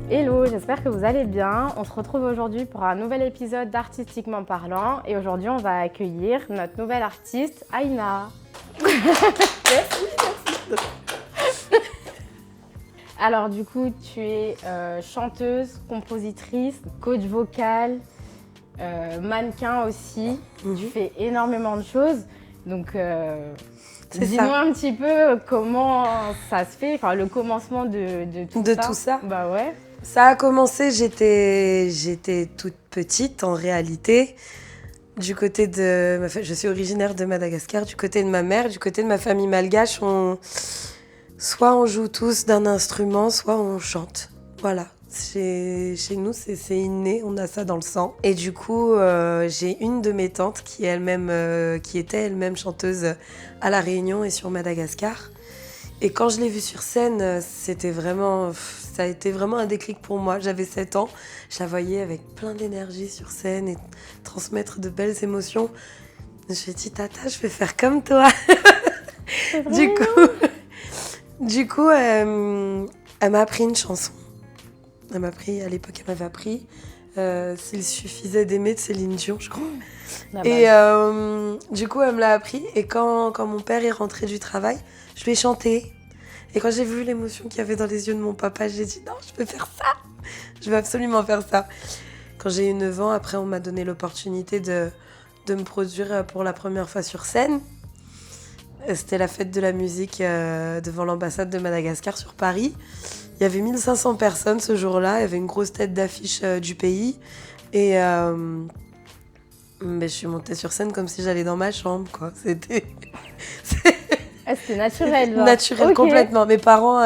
Hello, j'espère que vous allez bien. On se retrouve aujourd'hui pour un nouvel épisode d'Artistiquement Parlant et aujourd'hui on va accueillir notre nouvelle artiste, Aïna. Alors du coup, tu es chanteuse, compositrice, coach vocal, mannequin aussi. Tu fais énormément de choses. Donc dis-nous un petit peu comment ça se fait, enfin le commencement de tout ça. De tout ça. Bah ouais. Ça a commencé, j'étais toute petite en réalité. Du côté de je suis originaire de Madagascar, du côté de ma mère, du côté de ma famille malgache, soit on joue tous d'un instrument, soit on chante. Voilà. Chez nous, c'est inné, on a ça dans le sang. Et du coup, j'ai une de mes tantes qui était elle-même chanteuse à La Réunion et sur Madagascar. Et quand je l'ai vue sur scène, ça a été vraiment un déclic pour moi. J'avais 7 ans, je la voyais avec plein d'énergie sur scène et transmettre de belles émotions. Je me suis dit, Tata, je vais faire comme toi. Du coup, elle m'a appris une chanson. À l'époque, elle m'avait appris S'il suffisait d'aimer de Céline Dion, je crois. Et du coup, elle me l'a appris. Et quand mon père est rentré du travail, je lui ai chanté. Et quand j'ai vu l'émotion qu'il y avait dans les yeux de mon papa, j'ai dit non, je peux faire ça. Je veux absolument faire ça. Quand j'ai eu 9 ans, après, on m'a donné l'opportunité de me produire pour la première fois sur scène. C'était la fête de la musique devant l'ambassade de Madagascar sur Paris. Il y avait 1500 personnes ce jour-là. Il y avait une grosse tête d'affiche du pays. Et je suis montée sur scène comme si j'allais dans ma chambre, quoi. C'était naturel, genre. Naturel, Okay. Complètement. Mes parents,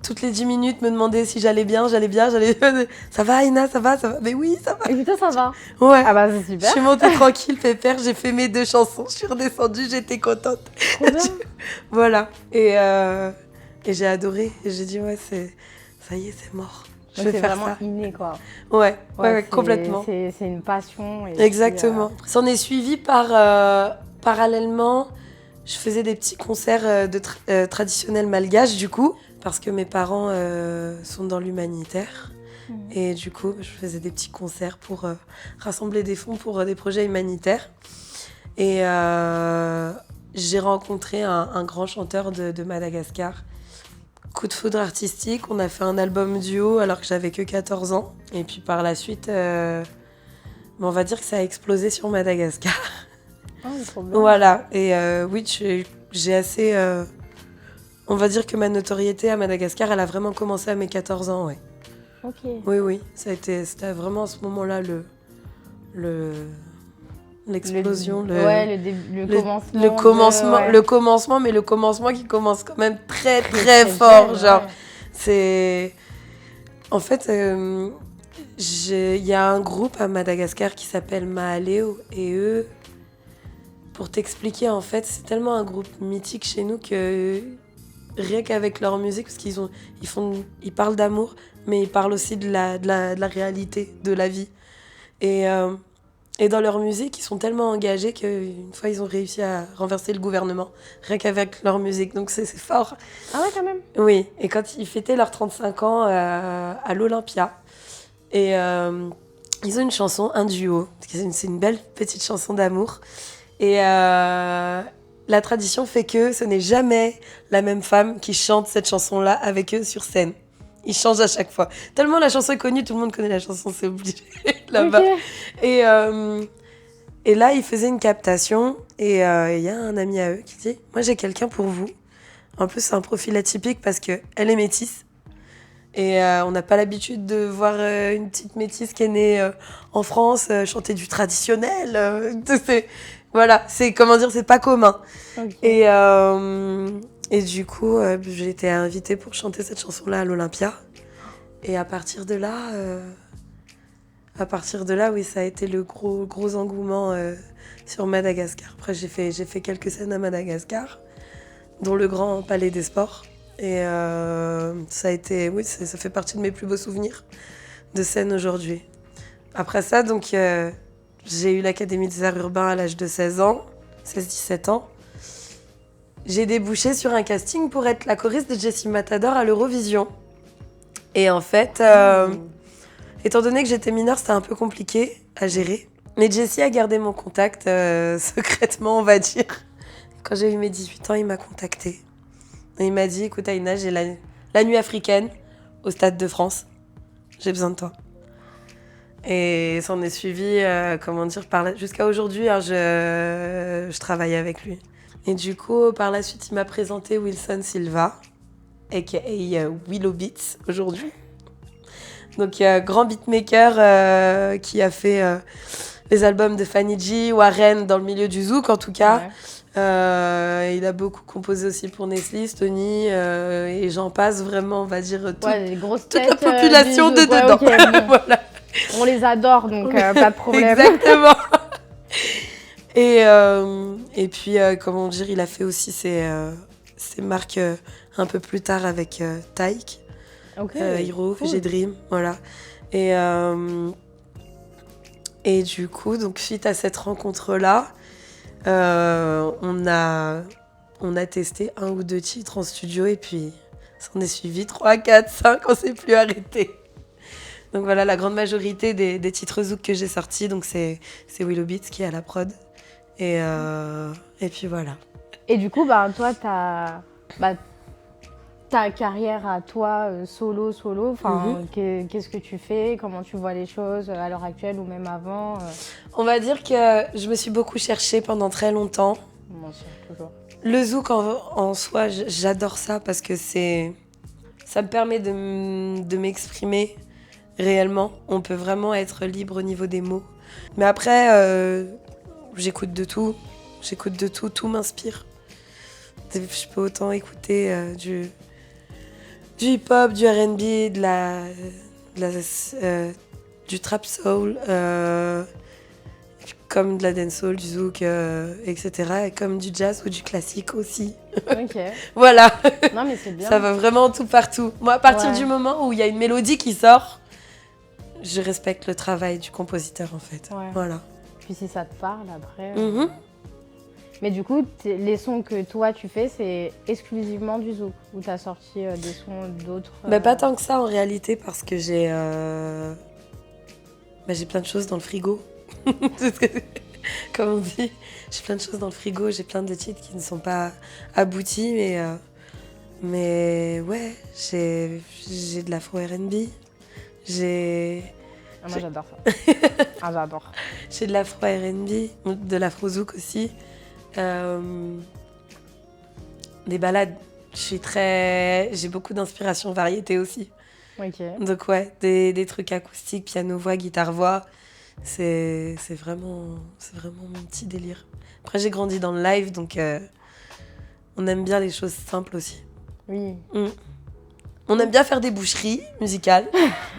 toutes les 10 minutes, me demandaient si j'allais bien. Ça va, Aïna, ça va. Mais oui, ça va. Et putain, ça va. Ouais. Ah bah, c'est super. Je suis montée tranquille, pépère. J'ai fait mes 2 chansons. Je suis redescendue, j'étais contente. Trop bien. Voilà. Et j'ai adoré. Et j'ai dit, ouais, ça y est, c'est mort. Je vais faire ça. C'est vraiment inné, quoi. Ouais, complètement. C'est une passion. Et exactement. S'en est suivi par, parallèlement, je faisais des petits concerts traditionnels malgaches, du coup, parce que mes parents sont dans l'humanitaire. Et du coup, je faisais des petits concerts pour rassembler des fonds pour des projets humanitaires. Et j'ai rencontré un grand chanteur de Madagascar. Coup de foudre artistique, on a fait un album duo alors que j'avais que 14 ans. Et puis par la suite, on va dire que ça a explosé sur Madagascar. Oh, trop bien. Voilà, et oui, j'ai assez... on va dire que ma notoriété à Madagascar, elle a vraiment commencé à mes 14 ans, ouais. Ok. Oui, c'était vraiment à ce moment-là l'explosion, le commencement, mais le commencement qui commence quand même très fort, jeune, genre. Ouais. C'est... En fait, il y a un groupe à Madagascar qui s'appelle Mahaleo, et eux, pour t'expliquer, en fait, c'est tellement un groupe mythique chez nous que rien qu'avec leur musique, parce ils parlent d'amour, mais ils parlent aussi de la réalité, de la vie. Et dans leur musique, ils sont tellement engagés qu'une fois, ils ont réussi à renverser le gouvernement, rien qu'avec leur musique. Donc c'est fort. Ah ouais, quand même. Oui, et quand ils fêtaient leurs 35 ans à l'Olympia, et ils ont une chanson, un duo. C'est une belle petite chanson d'amour. Et la tradition fait que ce n'est jamais la même femme qui chante cette chanson-là avec eux sur scène. Ils changent à chaque fois. Tellement la chanson est connue, tout le monde connaît la chanson, c'est obligé là-bas. Okay. Et là, ils faisaient une captation et il y a un ami à eux qui dit « Moi, j'ai quelqu'un pour vous. » En plus, c'est un profil atypique parce qu'elle est métisse. Et on n'a pas l'habitude de voir une petite métisse qui est née en France chanter du traditionnel. Voilà, c'est pas commun. Okay. Et du coup, j'ai été invitée pour chanter cette chanson-là à l'Olympia. Et à partir de là, oui, ça a été le gros engouement sur Madagascar. Après, j'ai fait quelques scènes à Madagascar, dont le Grand Palais des Sports. Et ça fait partie de mes plus beaux souvenirs de scène aujourd'hui. Après ça, donc, j'ai eu l'Académie des Arts Urbains à l'âge de 16-17 ans. J'ai débouché sur un casting pour être la choriste de Jessie Matador à l'Eurovision. Et en fait, étant donné que j'étais mineure, c'était un peu compliqué à gérer. Mais Jessie a gardé mon contact secrètement, on va dire. Quand j'ai eu mes 18 ans, il m'a contactée. Et il m'a dit, écoute Aïna, j'ai la nuit africaine au Stade de France. J'ai besoin de toi. Et s'en est suivi, jusqu'à aujourd'hui, hein, je travaille avec lui. Et du coup, par la suite, il m'a présenté Wilson Silva, a.k.a. Willow Beats, aujourd'hui. Donc, grand beatmaker qui a fait les albums de Fanny G, Warren, dans le milieu du zouk, en tout cas. Ouais. Il a beaucoup composé aussi pour Nestlé, Tony, et j'en passe vraiment, on va dire, toute la population de dedans. Okay, voilà. On les adore, donc pas de problème. Exactement. Et puis, comment dire, il a fait aussi ses marques un peu plus tard avec Taïk, Hiro, cool. G-Dream, voilà. Et du coup, donc suite à cette rencontre-là, on a testé 1 ou 2 titres en studio et puis s'en est suivi 3, 4, 5, on s'est plus arrêté. Donc voilà, la grande majorité des titres zouk que j'ai sortis, donc c'est Willow Beats qui est à la prod. Et puis voilà. Et du coup, toi, ta carrière à toi, solo, qu'est-ce que tu fais? Comment tu vois les choses à l'heure actuelle ou même avant? On va dire que je me suis beaucoup cherchée pendant très longtemps. Moi aussi, toujours. Le zouk en soi, j'adore ça parce que ça me permet de m'exprimer réellement. On peut vraiment être libre au niveau des mots. Mais après, j'écoute de tout. Tout m'inspire. Je peux autant écouter du hip-hop, du R&B, du trap soul, comme de la dancehall, du zouk, etc. Et comme du jazz ou du classique aussi. Ok. Voilà. Non mais c'est bien. Ça va vraiment tout partout. Moi, à partir du moment où il y a une mélodie qui sort, je respecte le travail du compositeur en fait. Ouais. Voilà. Puis si ça te parle après. Mais du coup, les sons que toi tu fais, c'est exclusivement du zouk ou t'as sorti des sons d'autres Pas tant que ça en réalité parce que j'ai plein de choses dans le frigo. Comme on dit, j'ai plein de choses dans le frigo, j'ai plein de titres qui ne sont pas aboutis, mais ouais, j'ai de l'afro R&B, moi j'adore ça. J'adore. J'ai de l'afro R&B, de l'afro zouk aussi. Des ballades, j'ai beaucoup d'inspiration variété aussi. Ok. Donc ouais, des trucs acoustiques, piano-voix, guitare-voix, c'est vraiment mon petit délire. Après j'ai grandi dans le live, donc on aime bien les choses simples aussi. Oui. On aime bien faire des boucheries musicales,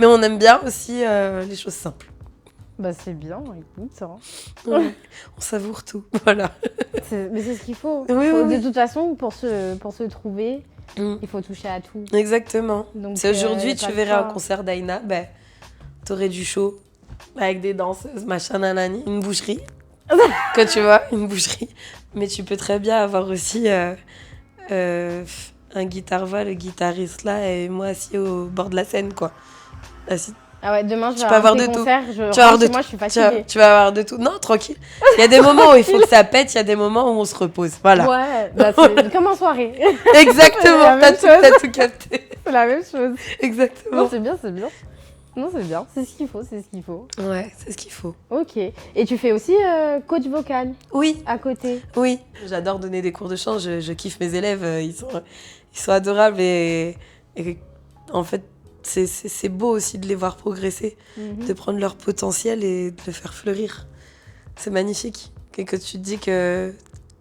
mais on aime bien aussi les choses simples. C'est bien, écoute. Hein. Ouais, on savoure tout, voilà. Mais c'est ce qu'il faut. Oui. De toute façon, pour se trouver, il faut toucher à tout. Exactement. Donc, si aujourd'hui tu verrais un concert d'Aïna, t'aurais du show avec des danseuses, machin, nanani, une boucherie. Quand tu vois, une boucherie. Mais tu peux très bien avoir aussi un guitare-voix, le guitariste là, et moi assis au bord de la scène, quoi. Assis. Ah ouais, demain je vais avoir de concert, tout. Tu vas avoir de moi, je suis fatiguée. Tu vas avoir de tout. Non, tranquille. Il y a des moments où il faut que ça pète, il y a des moments où on se repose. Voilà. Ouais, c'est comme en soirée. Exactement, t'as tout capté. C'est la même chose. Exactement. Non, c'est bien. Non, c'est bien, c'est ce qu'il faut. Ouais, c'est ce qu'il faut. Ok. Et tu fais aussi coach vocal? Oui. À côté? Oui. J'adore donner des cours de chant, je kiffe mes élèves, ils sont adorables et en fait, c'est beau aussi de les voir progresser, de prendre leur potentiel et de le faire fleurir. C'est magnifique. Et que tu te dis que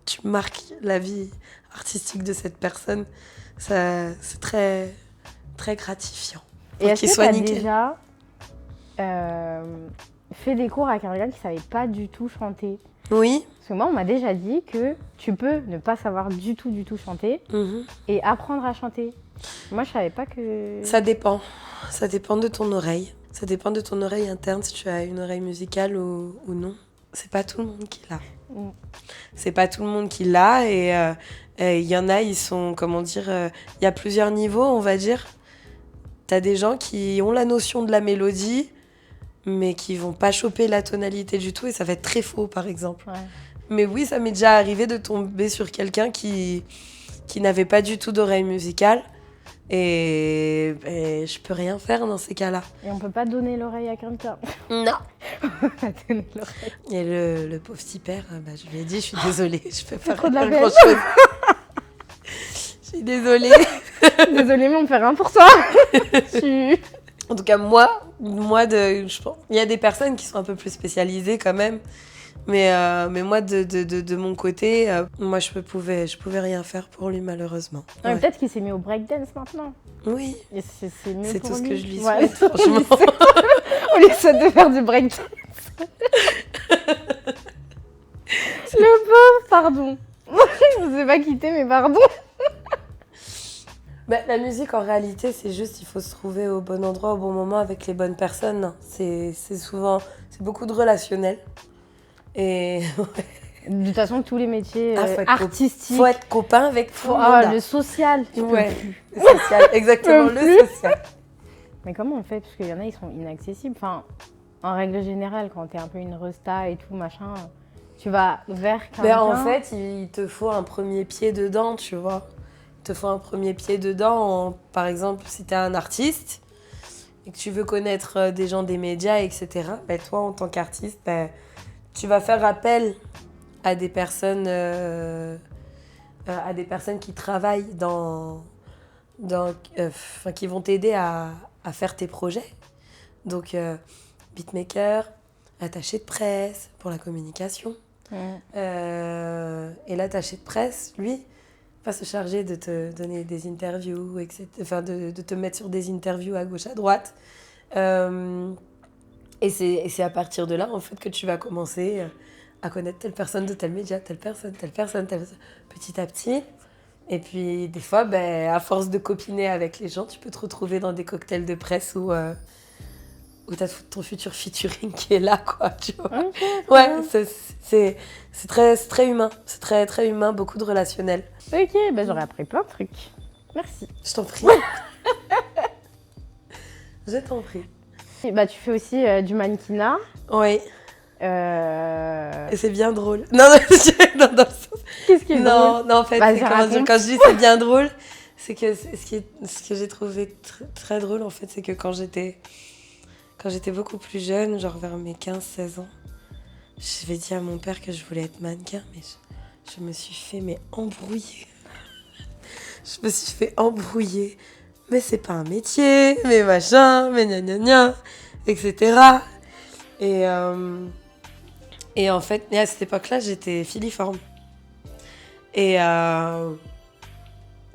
tu marques la vie artistique de cette personne, c'est très, très gratifiant. Et est-ce que tu as déjà fait des cours avec un gars qui ne savait pas du tout chanter? Oui. Parce que moi, on m'a déjà dit que tu peux ne pas savoir du tout chanter et apprendre à chanter. Moi, je savais pas que... Ça dépend. Ça dépend de ton oreille. Ça dépend de ton oreille interne, si tu as une oreille musicale ou non. C'est pas tout le monde qui l'a. C'est pas tout le monde qui l'a et y en a, ils sont, comment dire... Il y a plusieurs niveaux, on va dire. t'as des gens qui ont la notion de la mélodie, mais qui vont pas choper la tonalité du tout et ça va être très faux, par exemple. Ouais. Mais oui, ça m'est déjà arrivé de tomber sur quelqu'un qui n'avait pas du tout d'oreille musicale et je peux rien faire dans ces cas-là. Et on peut pas donner l'oreille à quelqu'un. Non. On peut pas donner l'oreille. Et le pauvre petit père, je lui ai dit, je suis désolée, je peux pas trop de la faire peine. grand-chose. Je suis désolée. Désolée, mais on fait rien pour toi. En tout cas, je pense, il y a des personnes qui sont un peu plus spécialisées quand même. Mais moi, de mon côté, moi, je pouvais rien faire pour lui, malheureusement. Ouais. Ouais. Peut-être qu'il s'est mis au breakdance maintenant. Oui, Et c'est mieux c'est pour tout ce lui. que je lui Ouais. souhaite, franchement. On lui souhaite de faire du breakdance. Le pauvre, pardon. Je vous ai pas quitté, mais pardon. La musique, en réalité, c'est juste, il faut se trouver au bon endroit, au bon moment, avec les bonnes personnes. C'est beaucoup de relationnel. Et De toute façon, tous les métiers faut être artistiques. faut être copain avec tout le monde. Le social. je peux Ouais, plus. le social, exactement, Je peux le social. Mais comment on fait? Parce qu'il y en a, ils sont inaccessibles. Enfin, en règle générale, quand t'es un peu une resta et tout, machin, tu vas vers quelqu'un. En fait, il te faut un premier pied dedans, tu vois. Il te faut un premier pied dedans. Par exemple, si t'es un artiste et que tu veux connaître des gens des médias, etc., toi, en tant qu'artiste, tu vas faire appel à des personnes qui travaillent qui vont t'aider à faire tes projets. Donc, beatmaker, attaché de presse pour la communication. Et l'attaché de presse, lui, va se charger de te donner des interviews, etc. Enfin, de te mettre sur des interviews à gauche, à droite. Et c'est à partir de là, en fait, que tu vas commencer à connaître telle personne de tel média, telle personne, petit à petit. Et puis, des fois, à force de copiner avec les gens, tu peux te retrouver dans des cocktails de presse où t'as ton futur featuring qui est là, quoi, tu vois. Okay, ouais, c'est très humain. C'est très, très humain, beaucoup de relationnel. Ok, j'aurais appris plein de trucs. Merci. Je t'en prie. Je t'en prie. Tu fais aussi du mannequinat. Oui. Euh... Et c'est bien drôle. Non, dans le sens... Qu'est-ce qui est drôle? Non, en fait, quand je dis c'est bien drôle, c'est que ce que j'ai trouvé très drôle, en fait, c'est que quand j'étais beaucoup plus jeune, genre vers mes 15-16 ans, j'avais dit à mon père que je voulais être mannequin, mais je me suis fait embrouiller. Je me suis fait embrouiller. Mais c'est pas un métier, mais machin, mais gna gna gna, etc. Et en fait, à cette époque-là, j'étais filiforme. Et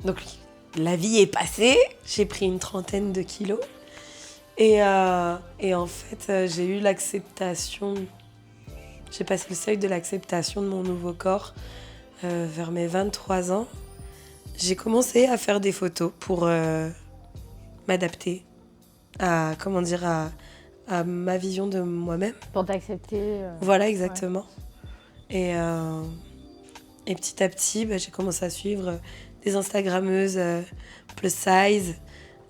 donc, la vie est passée, j'ai pris une 30aine de kilos. Et en fait, j'ai eu l'acceptation, j'ai passé le seuil de l'acceptation de mon nouveau corps vers mes 23 ans. J'ai commencé à faire des photos pour m'adapter à ma vision de moi-même. Pour t'accepter. Voilà, exactement. Ouais. Et petit à petit, j'ai commencé à suivre des Instagrammeuses plus size.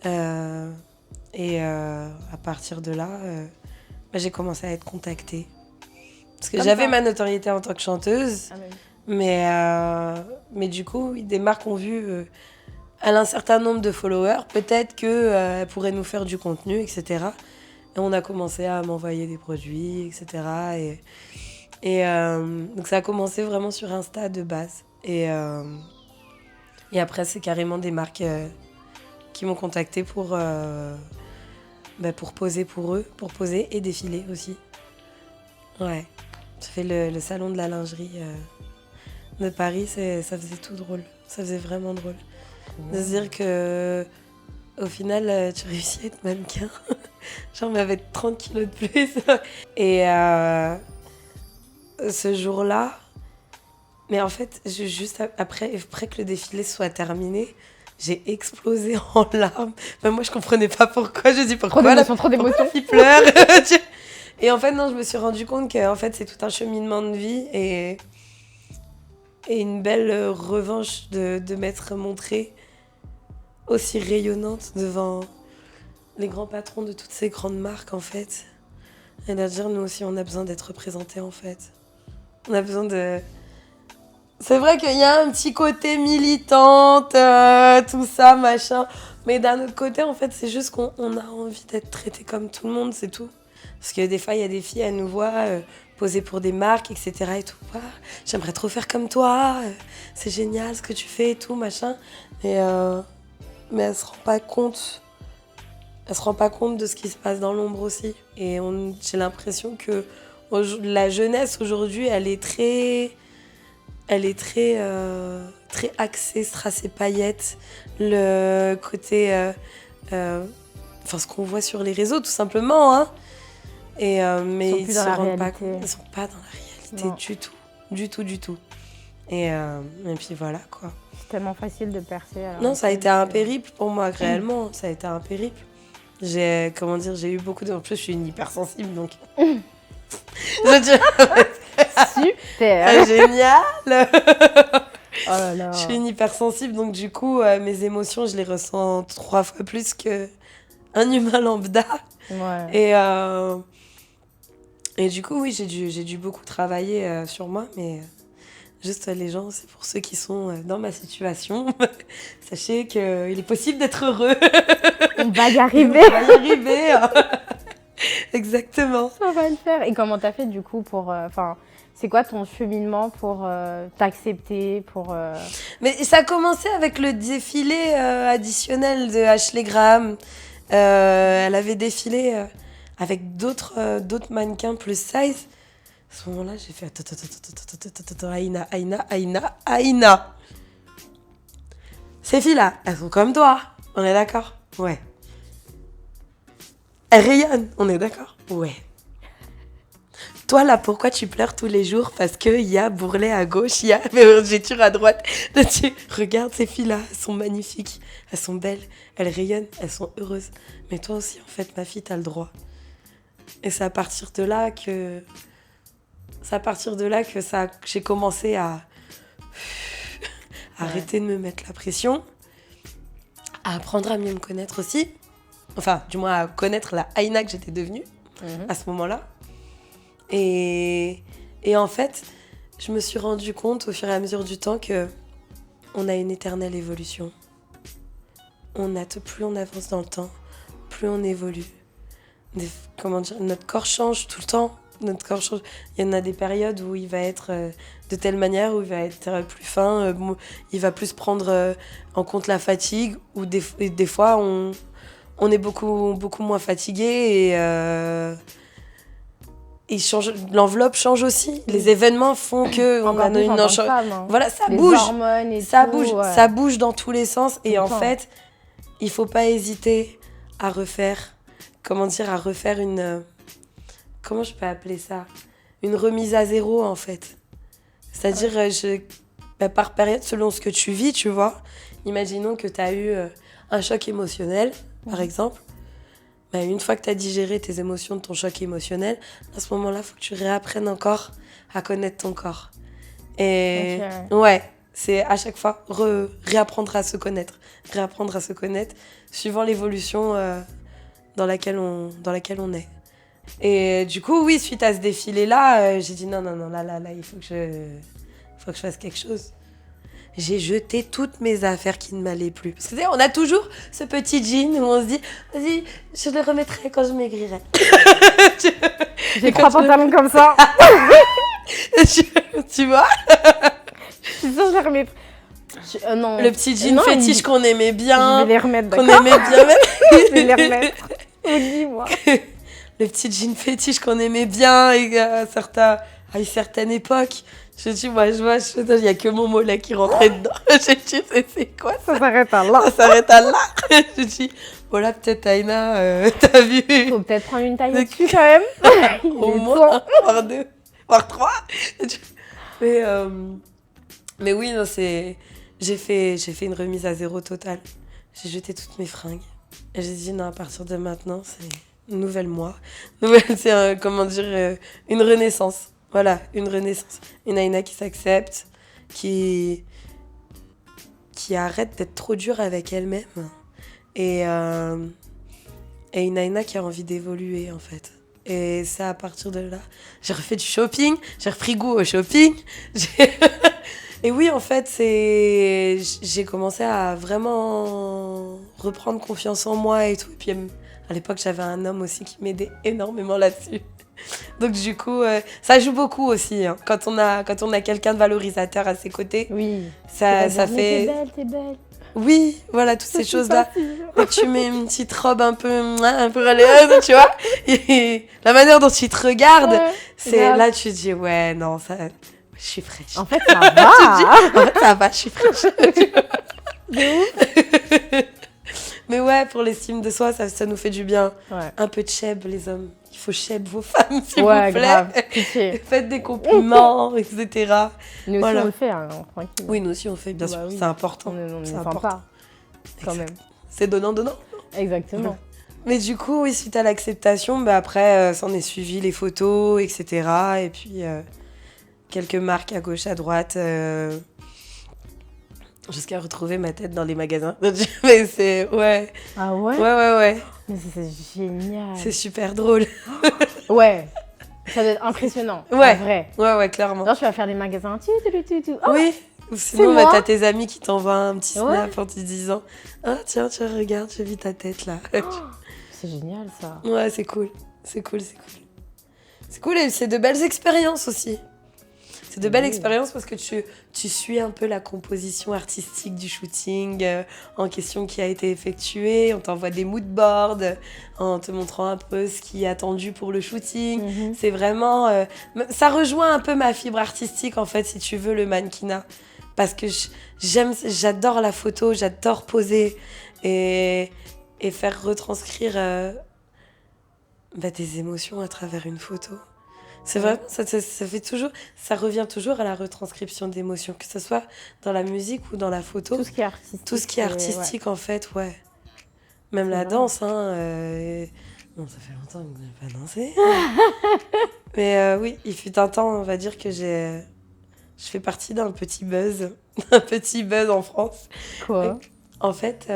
Et à partir de là, j'ai commencé à être contactée. Parce que Comme j'avais ça. ma notoriété en tant que chanteuse. Mais du coup, des marques ont vu un certain nombre de followers. Peut-être qu'elles pourraient nous faire du contenu, etc. Et on a commencé à m'envoyer des produits, etc. Donc ça a commencé vraiment sur Insta de base. Et après, c'est carrément des marques qui m'ont contactée pour poser pour eux, pour poser et défiler aussi. Ouais. J'ai fait le salon de la lingerie de Paris, ça faisait tout drôle. Ça faisait vraiment drôle. De se dire que au final, tu réussis à être mannequin. Genre, mais avec 30 kilos de plus. Et ce jour-là, mais en fait, juste après que le défilé soit terminé, j'ai explosé en larmes. Moi, je comprenais pas pourquoi. Je dis pourquoi Trop d'émotions. il pleure. Et en fait, non, je me suis rendu compte que en fait, c'est tout un cheminement de vie et une belle revanche de m'être montrée aussi rayonnante devant les grands patrons de toutes ces grandes marques, en fait. Et de dire, nous aussi, on a besoin d'être représentés, en fait. On a besoin de... C'est vrai qu'il y a un petit côté militante, tout ça, machin. Mais d'un autre côté, en fait, c'est juste qu'on a envie d'être traité comme tout le monde, c'est tout. Parce que des fois, il y a des filles, elles nous voient poser pour des marques, etc. et tout. Ah, j'aimerais trop faire comme toi, c'est génial ce que tu fais et tout, machin. Mais elle se rend pas compte. Elle se rend pas compte de ce qui se passe dans l'ombre aussi. Et j'ai l'impression que la jeunesse aujourd'hui, elle est très très axée, strass et paillettes. Le côté... ce qu'on voit sur les réseaux, tout simplement. Hein. Mais ils ne se rendent pas compte. Ils ne sont pas dans la réalité du tout. Du tout. Et puis voilà, quoi. C'est tellement facile de percer. Non, ça a été un périple pour moi, réellement. Ça a été un périple. J'ai eu beaucoup de... En plus, je suis une hypersensible, donc... Super. Génial. Oh là là. Je suis une hypersensible, donc du coup, mes émotions, je les ressens 3 fois plus qu'un humain lambda. Ouais. Et du coup, oui, j'ai dû beaucoup travailler sur moi, mais juste les gens, c'est pour ceux qui sont dans ma situation. Sachez qu'il est possible d'être heureux. On va y arriver. On va y arriver. Exactement. Ça va le faire. Et comment t'as fait du coup pour... c'est quoi ton cheminement pour t'accepter pour, Mais ça a commencé avec le défilé additionnel de Ashley Graham. Elle avait défilé avec d'autres mannequins plus size. À ce moment-là, j'ai fait attends, Aïna. Ces filles-là, elles sont comme toi. On est d'accord? Ouais. Elles rayonnent. On est d'accord? Ouais. Toi, là, pourquoi tu pleures tous les jours? Parce qu'il y a Bourrelet à gauche, il y a Vergéture à droite. Regarde ces filles-là, elles sont magnifiques, elles sont belles, elles rayonnent, elles sont heureuses. Mais toi aussi, en fait, ma fille, t'as le droit. Et c'est à partir de là que... j'ai commencé à arrêter de me mettre la pression, à apprendre à mieux me connaître aussi. Enfin, du moins à connaître la Aïna que j'étais devenue à ce moment-là. Et en fait, je me suis rendu compte au fur et à mesure du temps qu'on a une éternelle évolution. Plus on avance dans le temps, plus on évolue. Notre corps change tout le temps. Notre corps change. Il y en a des périodes où il va être de telle manière, où il va être plus fin, il va plus prendre en compte la fatigue, ou des fois on est beaucoup moins fatigué et l'enveloppe change aussi. Les événements font que on a une voilà, ça les bouge, hormones et ça tout, bouge, ouais. ça bouge dans tous les sens. Et en temps. fait, il faut pas hésiter à refaire, à refaire une, comment je peux appeler ça, une remise à zéro en fait. C'est-à-dire par période, selon ce que tu vis, tu vois. Imaginons que tu as eu un choc émotionnel, par exemple. Bah, une fois que tu as digéré tes émotions de ton choc émotionnel, à ce moment-là, il faut que tu réapprennes encore à connaître ton corps. Et ouais, c'est à chaque fois réapprendre à se connaître, suivant l'évolution dans laquelle on est. Et du coup, oui, suite à ce défilé-là, j'ai dit non, là, il faut que je fasse quelque chose. J'ai jeté toutes mes affaires qui ne m'allaient plus. Parce que tu sais, on a toujours ce petit jean où on se dit, vas-y, je le remettrai quand je maigrirai. J'ai 3 pantalons comme ça. Tu vois? Je suis sûre que je les remettrai. Non. Le petit jean fétiche qu'on aimait bien. Je vais les remettre, d'accord. Qu'on aimait bien mettre. Je vais les remettre. Dis-moi. Le petit jean fétiche qu'on aimait bien à une certaine époque. Je dis, moi, il n'y a que mon mollet qui rentrait dedans. Je dis, c'est quoi ça? Ça s'arrête à là. Ça s'arrête à là. Je dis, voilà, peut-être Aïna, t'as vu. Faut peut-être prendre une taille au-dessus quand même. Au moins, voire 2, voire 3. Mais oui, non, j'ai fait une remise à zéro totale. J'ai jeté toutes mes fringues. Et j'ai dit, non, à partir de maintenant, c'est une nouvelle moi. C'est une renaissance. Voilà, une renaissance. Une Aïna qui s'accepte, qui arrête d'être trop dure avec elle-même et et une Aïna qui a envie d'évoluer, en fait. Et c'est à partir de là, j'ai refait du shopping, j'ai repris goût au shopping. Et oui, en fait, j'ai commencé à vraiment reprendre confiance en moi et tout. Et puis à l'époque, j'avais un homme aussi qui m'aidait énormément là-dessus. Donc du coup, ça joue beaucoup aussi. Hein. Quand on a quelqu'un de valorisateur à ses côtés, Oui. ça Mais fait... t'es belle. Oui, voilà, toutes ces C'est choses-là. facile. Et tu mets une petite robe un peu râleuse, tu vois. Et la manière dont tu te regardes, Ouais, c'est grave. là tu te dis, ouais, non, ça, je suis fraîche. En fait, ça va. En fait, ça va, je suis fraîche. De ouf. Mais ouais, pour l'estime de soi, ça nous fait du bien. Ouais. Un peu de cheb, les hommes. Il faut cheb vos femmes, s'il Ouais, vous plaît. grave. Cliché. Faites des compliments, etc. Nous aussi, Voilà. on le fait, hein, tranquille. Oui, nous aussi, on fait, bien Bah sûr. oui. C'est important. On C'est ne important. pas, quand même. C'est donnant-donnant. Exactement. Mais du coup, oui, suite à l'acceptation, bah après, s'en est suivi les photos, etc. Et puis, quelques marques à gauche, à droite, jusqu'à retrouver ma tête dans les magasins. Mais c'est... Ouais. Ah ouais? Ouais. Mais c'est génial. C'est super drôle. Ouais. Ça doit être impressionnant. Ouais. En vrai. Ouais, clairement. Genre, tu vas faire des magasins. Tu. Oh, Oui. Ou sinon, moi. t'as tes amis qui t'envoient un petit Ouais. snap en te disant « Ah, tiens, regarde, j'ai vu ta tête, là. C'est génial, ça. Ouais, c'est cool. C'est cool. C'est cool et c'est de belles expériences aussi. C'est de belles Oui. expériences parce que tu suis un peu la composition artistique du shooting en question qui a été effectué. On t'envoie des mood boards en te montrant un peu ce qui est attendu pour le shooting. Mhm. C'est vraiment... ça rejoint un peu ma fibre artistique, en fait, si tu veux, le mannequinat. Parce que j'adore la photo, j'adore poser et faire retranscrire des émotions à travers une photo. C'est vrai, ça fait toujours, ça revient toujours à la retranscription d'émotions, que ce soit dans la musique ou dans la photo. Tout ce qui est artistique. Tout ce qui est artistique, en fait, ouais. Même C'est la vrai. danse, hein. Bon, ça fait longtemps que je n'ai pas dansé. Mais oui, il fut un temps, on va dire que je fais partie d'un petit buzz, en France. Quoi? En fait,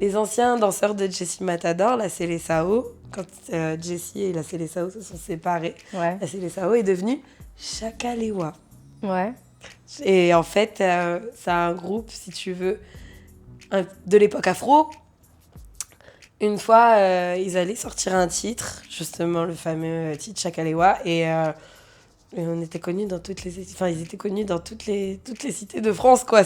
les anciens danseurs de Jessie Matador, la Seleção, quand Jessie et la Seleção se sont séparés, Ouais. la Seleção est devenue Chakalewa. Ouais. Et en fait, c'est un groupe, si tu veux, de l'époque afro. Une fois, ils allaient sortir un titre, justement le fameux titre Chakalewa, et on était connus dans toutes les... Enfin, ils étaient connus dans toutes les cités de France, quoi.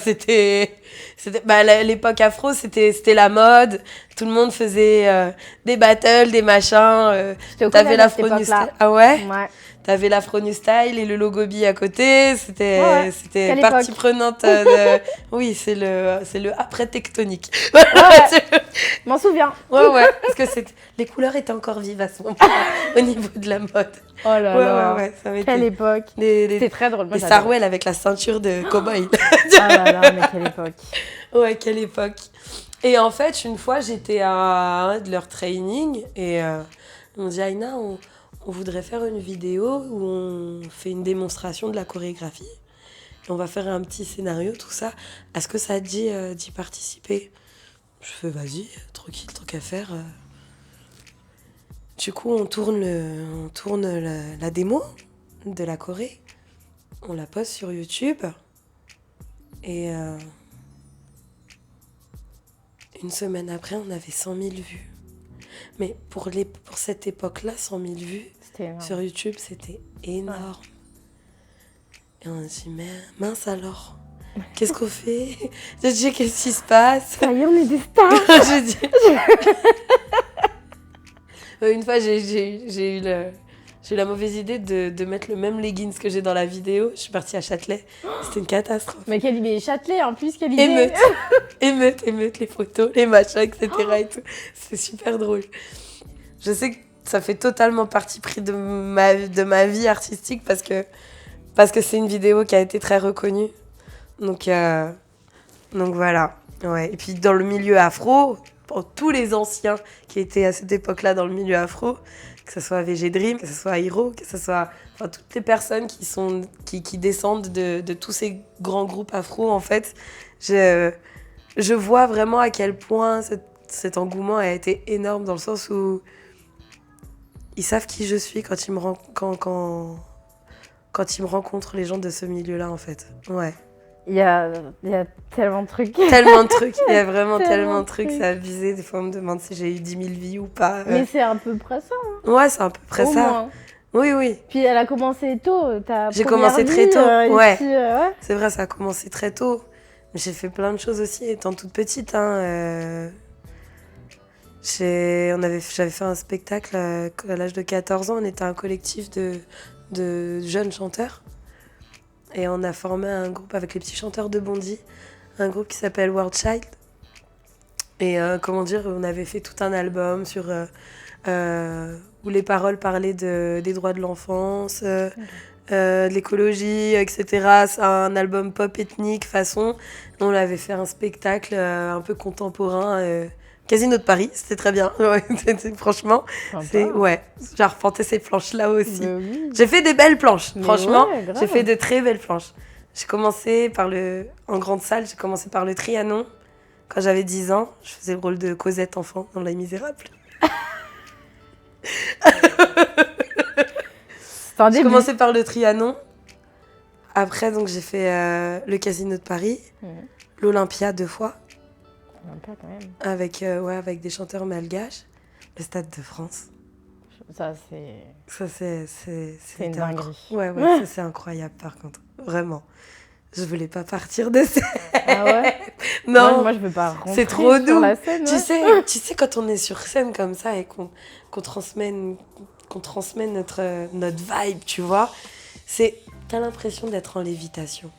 L'époque afro, c'était la mode. Tout le monde faisait des battles, des machins. J'étais au T'avais collège à cette l'Afro New époque-là. Style. Ah ouais? Ouais. T'avais l'Afro New Style et le Logobi à côté. C'était Ouais. c'était Quelle partie époque. prenante de... Oui, c'est le après-tectonique. Ouais. Je m'en souviens. Ouais. Parce que les couleurs étaient encore vives à ce moment-là, au niveau de la mode. Oh là là. Ouais. Ça m'était... Quelle époque. C'était très drôle. Moi, Les j'adore. Sarwell avec la ceinture de cow-boy. Oh là là, mais quelle époque. Ouais, quelle époque. Et en fait, une fois, j'étais à un de leurs trainings et ils m'ont dit, Aïna, on voudrait faire une vidéo où on fait une démonstration de la chorégraphie. Et on va faire un petit scénario, tout ça. Est-ce que ça te dit d'y participer? Je fais, vas-y, tranquille, tant qu'à faire. Du coup, on tourne la démo de la Corée. On la poste sur YouTube. Et une semaine après, on avait 100 000 vues. Mais pour cette époque-là, 100 000 vues C'était énorme. sur YouTube, c'était énorme. Et on a dit, mais mince alors, qu'est-ce qu'on fait? J'ai dit, qu'est-ce qui se passe? Ça y est, on est des stars. J'ai dit... Une fois, j'ai eu la mauvaise idée de mettre le même leggings que j'ai dans la vidéo. Je suis partie à Châtelet. C'était une catastrophe. Mais quelle idée. Châtelet, en plus, quelle idée. Émeute, les photos, les machins, etc. et tout. C'est super drôle. Je sais que ça fait totalement partie pris de ma vie artistique parce que c'est une vidéo qui a été très reconnue. Donc voilà. Ouais. Et puis dans le milieu afro, pour tous les anciens qui étaient à cette époque-là dans le milieu afro, que ce soit VG Dream, que ce soit Hiro, que ce soit toutes les personnes qui descendent de tous ces grands groupes afro, en fait, je vois vraiment à quel point cet engouement a été énorme dans le sens où ils savent qui je suis quand ils me rencontrent, les gens de ce milieu-là, en fait. Ouais. Il y a tellement de trucs. Tellement de trucs, il y a vraiment Tellement tellement de de trucs, trucs. c'est abusé. Des fois, on me demande si j'ai eu 10 000 vies ou pas. Mais c'est à peu près ça. Ouais, c'est à peu près Au ça. moins. Oui, oui. Puis elle a commencé tôt, ta J'ai première commencé vie, très tôt, et ouais. puis, ouais. C'est vrai, ça a commencé très tôt. J'ai fait plein de choses aussi étant toute petite. J'avais fait un spectacle à l'âge de 14 ans. On était un collectif de jeunes chanteurs. Et on a formé un groupe avec les petits chanteurs de Bondy. Un groupe qui s'appelle World Child. Et on avait fait tout un album où les paroles parlaient des droits de l'enfance, de l'écologie, etc. C'est un album pop ethnique façon. On avait fait un spectacle un peu contemporain, Casino de Paris, c'était très bien. Ouais, franchement, j'ai arpenté ces planches-là aussi. Oui. J'ai fait des belles planches, Mais franchement, ouais, grave. j'ai fait de très belles planches. En grande salle, j'ai commencé par le Trianon. Quand j'avais 10 ans, je faisais le rôle de Cosette enfant dans Les Misérables. J'ai commencé par le Trianon. Après, donc, j'ai fait le Casino de Paris, l'Olympia 2 fois. Olympia, quand même. Avec des chanteurs malgaches. Le Stade de France. Ça, c'est... Ça, c'est une dinguerie. Ouais, ça, c'est incroyable, par contre. Vraiment. Je voulais pas partir de scène. Ah ouais? Non. Moi, je veux pas rentrer C'est trop sur doux. la scène. Tu Ouais. sais, quand on est sur scène comme ça et qu'on transmet notre vibe, tu vois, t'as l'impression d'être en lévitation.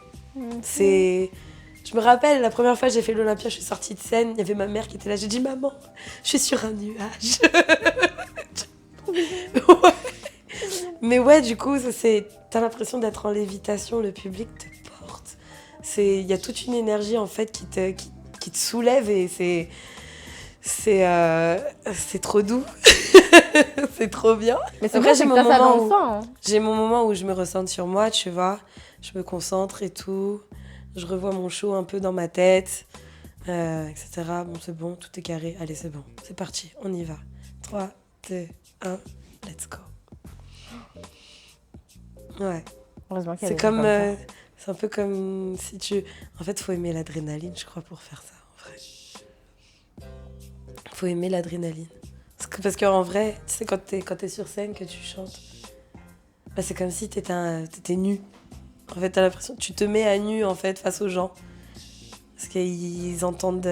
Je me rappelle, la première fois que j'ai fait l'Olympia, je suis sortie de scène, il y avait ma mère qui était là, j'ai dit « Maman, je suis sur un nuage ». Ouais. Mais ouais, du coup, t'as l'impression d'être en lévitation, le public te porte. Il y a toute une énergie, en fait, qui te soulève et c'est trop doux. C'est trop bien. Mais c'est Après, vrai, j'ai ça dans le sang. Hein. J'ai mon moment où je me ressente sur moi, tu vois. Je me concentre et tout. Je revois mon show un peu dans ma tête, etc. Bon, c'est bon, tout est carré. Allez, c'est bon. C'est parti, on y va. 3, 2, 1, let's go. Ouais. Heureusement qu'il y a C'est des gens comme... comme ça. c'est un peu comme si tu... En fait, faut aimer l'adrénaline, je crois, pour faire ça, en vrai. Faut aimer l'adrénaline. Parce qu'en vrai, tu sais, quand t'es sur scène, que tu chantes, bah, c'est comme si t'étais nu. En fait, t'as l'impression que tu te mets à nu, en fait, face aux gens. Parce qu'ils ils t'entendent.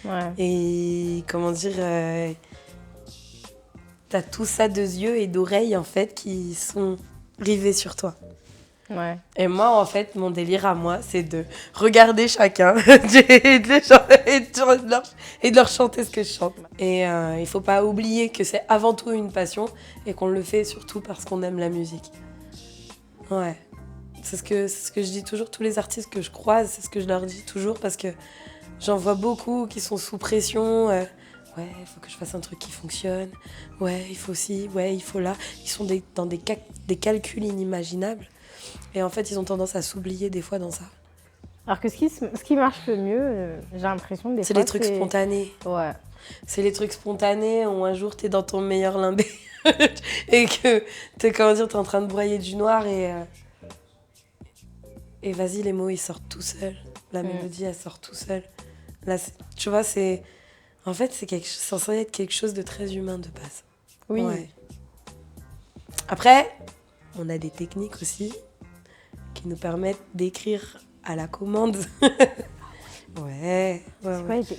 Ouais. Et comment dire... t'as tout ça de yeux et d'oreilles, en fait, qui sont rivés sur toi. Ouais. Et moi, en fait, mon délire à moi, c'est de regarder chacun et de leur chanter ce que je chante. Et il faut pas oublier que c'est avant tout une passion et qu'on le fait surtout parce qu'on aime la musique. Ouais. C'est ce que je dis toujours, tous les artistes que je croise, c'est ce que je leur dis toujours parce que j'en vois beaucoup qui sont sous pression. Ouais, il faut que je fasse un truc qui fonctionne. Ouais, il faut ci, ouais, il faut là. Ils sont dans des calculs inimaginables. Et en fait, ils ont tendance à s'oublier des fois dans ça. Alors que ce qui marche le mieux, j'ai l'impression des C'est fois, les trucs spontanés. Ouais. C'est les trucs spontanés où un jour, t'es dans ton meilleur limbé et que t'es en train de broyer du noir et vas-y, les mots, ils sortent tout seuls. La mélodie, elle sort tout seule. Là, tu vois, en fait, c'est censé être quelque chose de très humain de base. Oui. Ouais. Après, on a des techniques aussi qui nous permettent d'écrire à la commande. Ouais.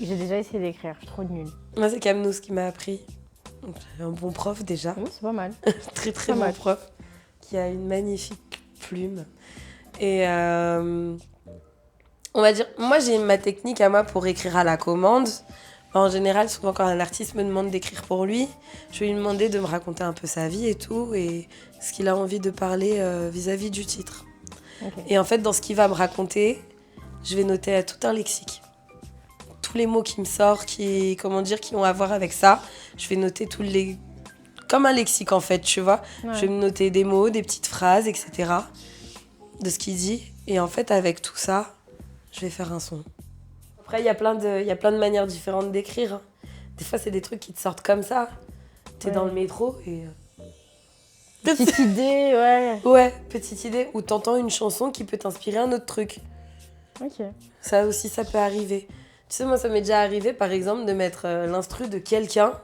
J'ai déjà essayé d'écrire, je suis trop nulle. Moi, c'est Camnous qui m'a appris. J'ai un bon prof déjà. Oui, c'est pas mal. Très Pas bon mal. prof qui a une magnifique plume. Et on va dire, moi j'ai ma technique à moi pour écrire à la commande. En général, souvent quand un artiste me demande d'écrire pour lui, je vais lui demander de me raconter un peu sa vie et tout, et ce qu'il a envie de parler vis-à-vis du titre. Okay. Et en fait, dans ce qu'il va me raconter, je vais noter tout un lexique. Tous les mots qui me sortent, qui ont à voir avec ça, je vais noter comme un lexique en fait, tu vois. Ouais. Je vais me noter des mots, des petites phrases, etc. de ce qu'il dit. Et en fait, avec tout ça, je vais faire un son. Après, il y a plein de manières différentes d'écrire. Hein. Des fois, c'est des trucs qui te sortent comme ça. T'es dans le métro et... Petite idée, ouais. Ouais, petite idée. Ou t'entends une chanson qui peut t'inspirer un autre truc. Ok. Ça aussi, ça peut arriver. Tu sais, moi, ça m'est déjà arrivé, par exemple, de mettre l'instru de quelqu'un.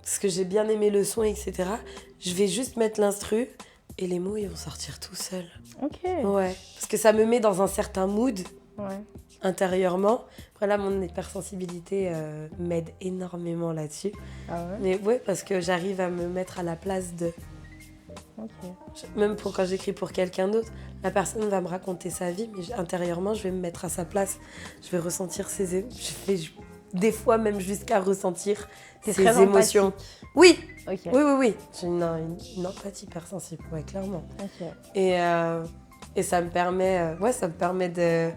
Parce que j'ai bien aimé le son, etc. Je vais juste mettre l'instru et les mots, ils vont sortir tout seuls. Ok. Ouais. Parce que ça me met dans un certain mood Ouais. intérieurement. Après, là, mon hypersensibilité m'aide énormément là-dessus. Ah ouais. Mais ouais, parce que j'arrive à me mettre à la place de... Ok. Même pour quand j'écris pour quelqu'un d'autre, la personne va me raconter sa vie, mais intérieurement, je vais me mettre à sa place. Je vais ressentir des fois même jusqu'à ressentir T'es ses très émotions. empathique. Oui, Ok. oui. J'ai une empathie hypersensible, ouais, clairement. Ok. Et ça me permet de...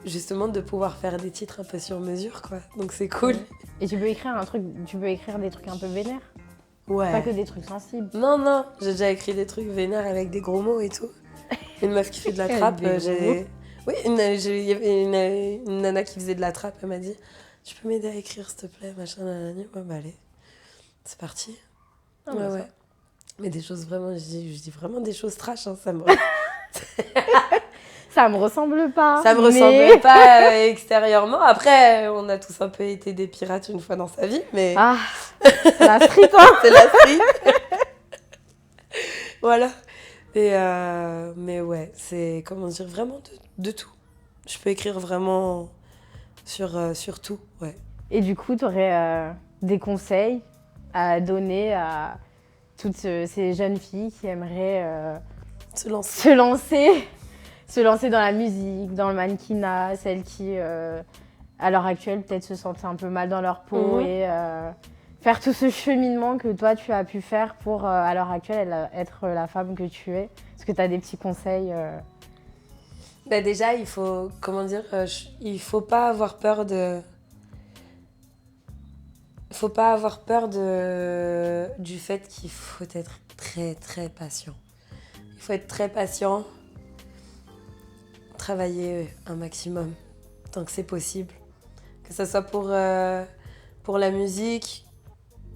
Justement, de pouvoir faire des titres un peu sur mesure, quoi. Donc c'est cool. Et tu peux écrire des trucs un peu vénères. Ouais. Pas que des trucs sensibles. Non, j'ai déjà écrit des trucs vénères avec des gros mots et tout. Une meuf qui fait de la trappe, Des gros mots. Oui, il y avait une nana qui faisait de la trappe, elle m'a dit « Tu peux m'aider à écrire, s'il te plaît, machin, nanani. » Ouais, bah allez, c'est parti. Ah, bah, ouais. Mais des choses vraiment, je dis vraiment des choses trash, hein, Ça me ressemble pas. Ça me ressemble pas extérieurement. Après, on a tous un peu été des pirates une fois dans sa vie, mais... Ah, c'est la street, hein. C'est la street. Voilà. Et mais ouais, c'est, comment dire, vraiment de tout. Je peux écrire vraiment sur tout, ouais. Et du coup, tu aurais des conseils à donner à toutes ces jeunes filles qui aimeraient Se lancer. se lancer dans la musique, dans le mannequinat, celles qui, à l'heure actuelle, peut-être se sentent un peu mal dans leur peau et faire tout ce cheminement que toi, tu as pu faire pour, à l'heure actuelle, être la femme que tu es. Est-ce que tu as des petits conseils Bah déjà, il faut, il faut pas avoir peur de... Il faut pas avoir peur du fait qu'il faut être très, très patient. Il faut être très patient, travailler un maximum, tant que c'est possible. Que ce soit pour la musique,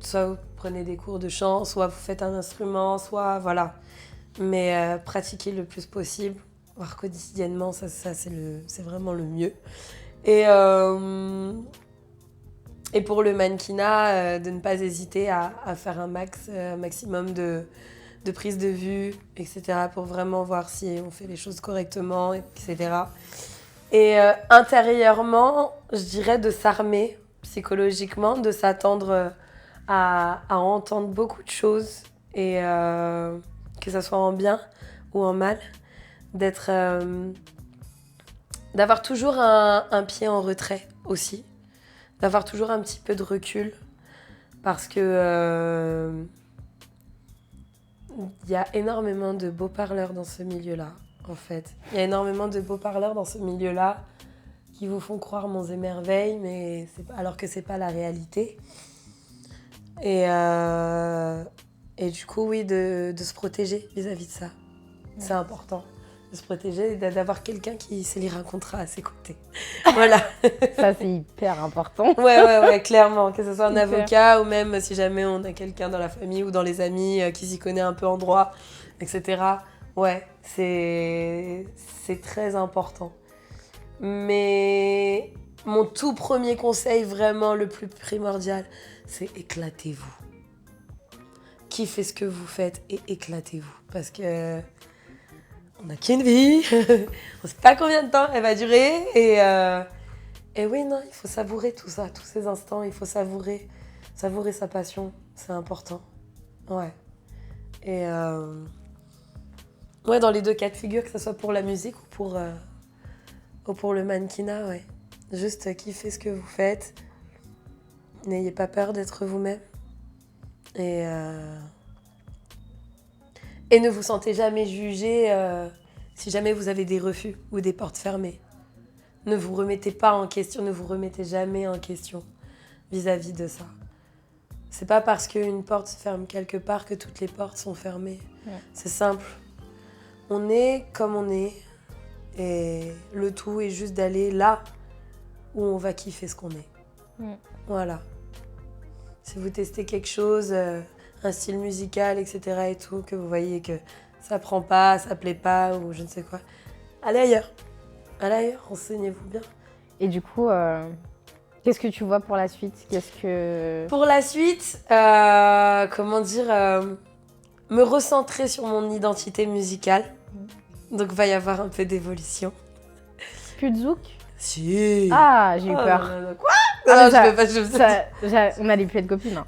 soit vous prenez des cours de chant, soit vous faites un instrument, soit voilà. Mais pratiquer le plus possible, voire quotidiennement, ça c'est vraiment le mieux. Et pour le mannequinat, de ne pas hésiter à faire un maximum de prise de vue, etc. pour vraiment voir si on fait les choses correctement, etc. Et intérieurement, je dirais de s'armer psychologiquement, de s'attendre à entendre beaucoup de choses et que ça soit en bien ou en mal, d'avoir toujours un pied en retrait aussi, d'avoir toujours un petit peu de recul parce que y a énormément de beaux parleurs dans ce milieu-là, en fait. Il y a énormément de beaux parleurs dans ce milieu-là qui vous font croire monts et merveilles, mais alors que c'est pas la réalité. Et du coup, oui, de se protéger vis-à-vis de ça. C'est important. De se protéger et d'avoir quelqu'un qui sait lire un contrat à ses côtés. Voilà. Ça, c'est hyper important. Ouais, clairement. Que ce soit un Hyper. avocat ou même si jamais on a quelqu'un dans la famille ou dans les amis qui s'y connaît un peu en droit, etc. Ouais, c'est très important. Mais mon tout premier conseil, vraiment le plus primordial, c'est éclatez-vous. Kiffez ce que vous faites et éclatez-vous. Parce que on n'a qu'une vie, on ne sait pas combien de temps elle va durer. Et oui, non, il faut savourer tout ça, tous ces instants, il faut savourer sa passion, c'est important. Ouais. Et ouais, dans les deux cas de figure, que ce soit pour la musique ou pour le mannequinat, ouais. Juste kiffez ce que vous faites. N'ayez pas peur d'être vous-même. Et ne vous sentez jamais jugé si jamais vous avez des refus ou des portes fermées. Ne vous remettez pas en question, ne vous remettez jamais en question vis-à-vis de ça. C'est pas parce qu'une porte se ferme quelque part que toutes les portes sont fermées. Ouais. C'est simple. On est comme on est Et le tout est juste d'aller là où on va kiffer ce qu'on est. Voilà. Si vous testez quelque chose, un style musical, etc. et tout, que vous voyez que ça prend pas, ça plaît pas ou je ne sais quoi, allez ailleurs. Allez ailleurs, renseignez-vous bien. Et du coup, qu'est-ce que tu vois pour la suite? Pour la suite, me recentrer sur mon identité musicale. Donc, il va y avoir un peu d'évolution. Plus de zouk? Si. Ah, j'ai eu peur. Non. Quoi? Ah, Non, je peux pas. On allait plus être copines. Hein.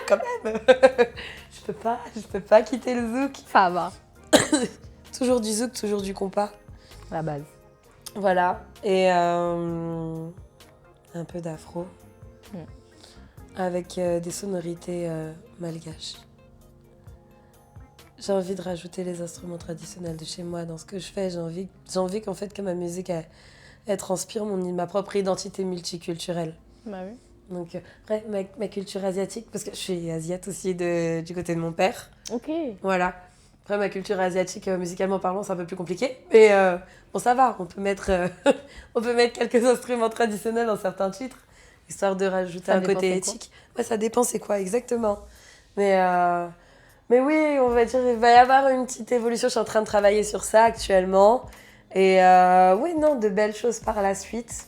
Quand même. Je peux pas quitter le zouk. Ça va. Toujours du zouk, toujours du compas. La base. Voilà. Et un peu d'afro. Avec des sonorités malgaches. J'ai envie de rajouter les instruments traditionnels de chez moi dans ce que je fais. J'ai envie qu'en fait, que ma musique elle transpire ma propre identité multiculturelle. Bah oui. Donc, après, ma culture asiatique, parce que je suis asiate aussi du côté de mon père. Ok. Voilà. Après, ma culture asiatique, musicalement parlant, c'est un peu plus compliqué. Mais bon, ça va. On peut mettre quelques instruments traditionnels dans certains titres, histoire de rajouter un côté éthique. Ouais, ça dépend c'est quoi, exactement. Mais oui, on va dire, il va y avoir une petite évolution. Je suis en train de travailler sur ça actuellement. Et oui, non, de belles choses par la suite.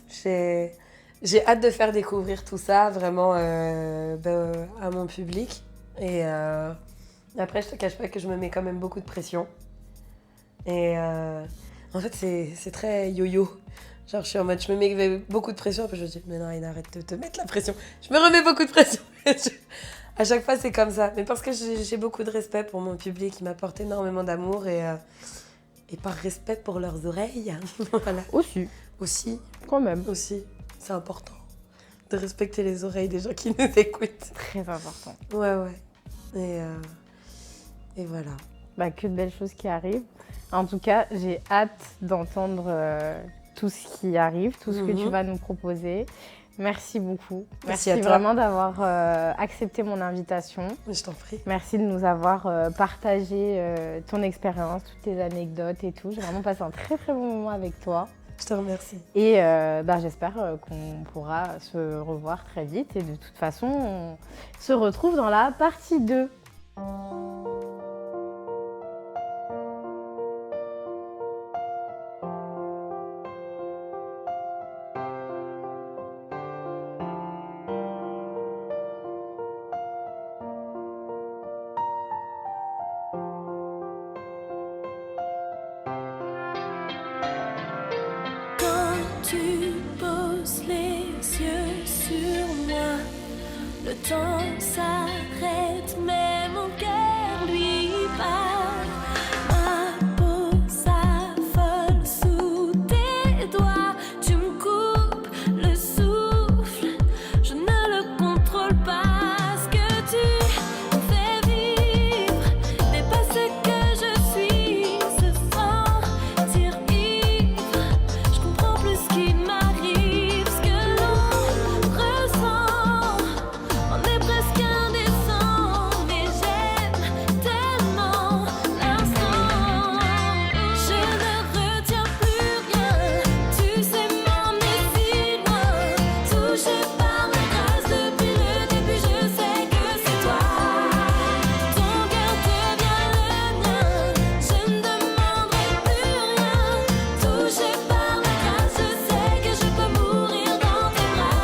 J'ai hâte de faire découvrir tout ça vraiment à mon public. Et après, je te cache pas que je me mets quand même beaucoup de pression. Et en fait, c'est très yo-yo. Genre, je suis en mode, je me mets beaucoup de pression. Après, je me dis, mais non, arrête de te mettre la pression. Je me remets beaucoup de pression. À chaque fois, c'est comme ça. Mais parce que j'ai beaucoup de respect pour mon public. Ils m'apportent énormément d'amour et par respect pour leurs oreilles. Voilà. Aussi. Quand même. Aussi. C'est important de respecter les oreilles des gens qui nous écoutent. Très important. Ouais. Et voilà. Bah, que de belles choses qui arrivent. En tout cas, j'ai hâte d'entendre tout ce qui arrive, tout ce que tu vas nous proposer. Merci beaucoup. Merci à toi. Vraiment d'avoir accepté mon invitation. Je t'en prie. Merci de nous avoir partagé ton expérience, toutes tes anecdotes et tout. J'ai vraiment passé un très très bon moment avec toi. Je te remercie. Et j'espère qu'on pourra se revoir très vite. Et de toute façon, on se retrouve dans la partie 2. Tu poses les yeux sur moi, le temps s'arrête, mais mon cœur lui parle. Ma peau s'affole sous tes doigts, tu me coupes le souffle, je ne le contrôle pas. Ce que tu fais vivre dépasse ce que je suis, se sentir ivre. Je comprends plus ce qui m'arrive, ce que l'on ressent. On est presque indécent, mais j'aime tellement l'instant. Je ne retiens plus rien, tu sais m'emmener si loin. Touché par ma grâce depuis le début, je sais que c'est toi. Ton cœur devient le mien, je ne demanderai plus rien. Touché par ma grâce, je sais que je peux mourir dans tes bras.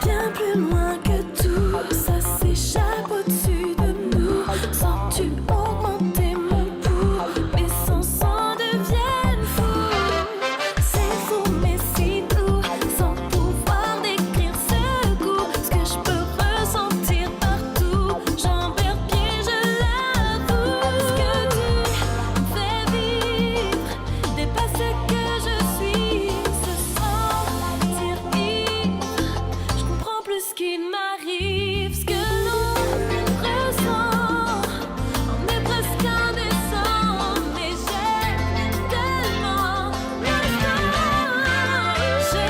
Bien plus loin que tout, ça s'échappe au-dessus de nous. Sens-tu augmenter mon pouls? Mes sens en deviennent fous. C'est fou mais si doux, sans pouvoir décrire ce goût. Ce que je peux ressentir partout, j'en perds pied, je l'avoue. Ce que tu fais vivre dépasse ce que je suis, se sentir ivre. Je comprends plus ce qui m'arrive, ce que l'on ressent. On est presque indécent, mais j'aime tellement l'instant. Je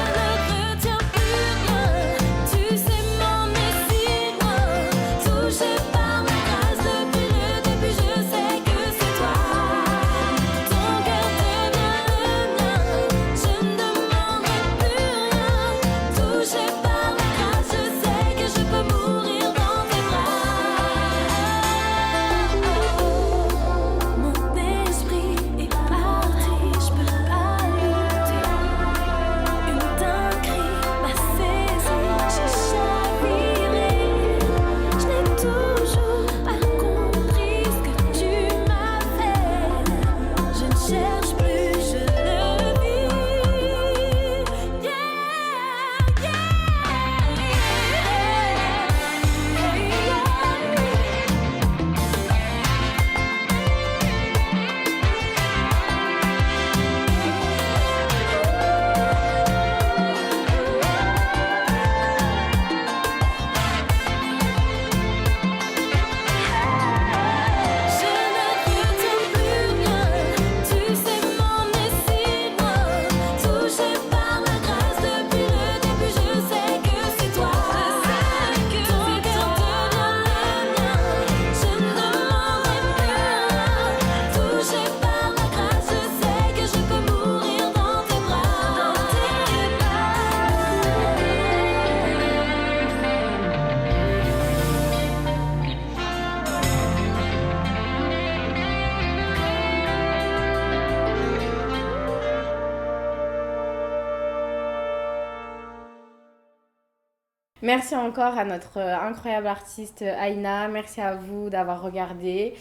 Merci encore à notre incroyable artiste Aïna. Merci à vous d'avoir regardé.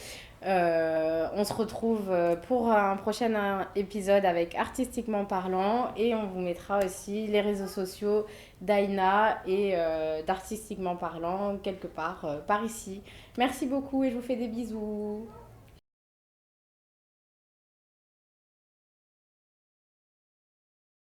On se retrouve pour un prochain épisode avec Artistiquement Parlant et on vous mettra aussi les réseaux sociaux d'Aïna et d'Artistiquement Parlant quelque part par ici. Merci beaucoup et je vous fais des bisous.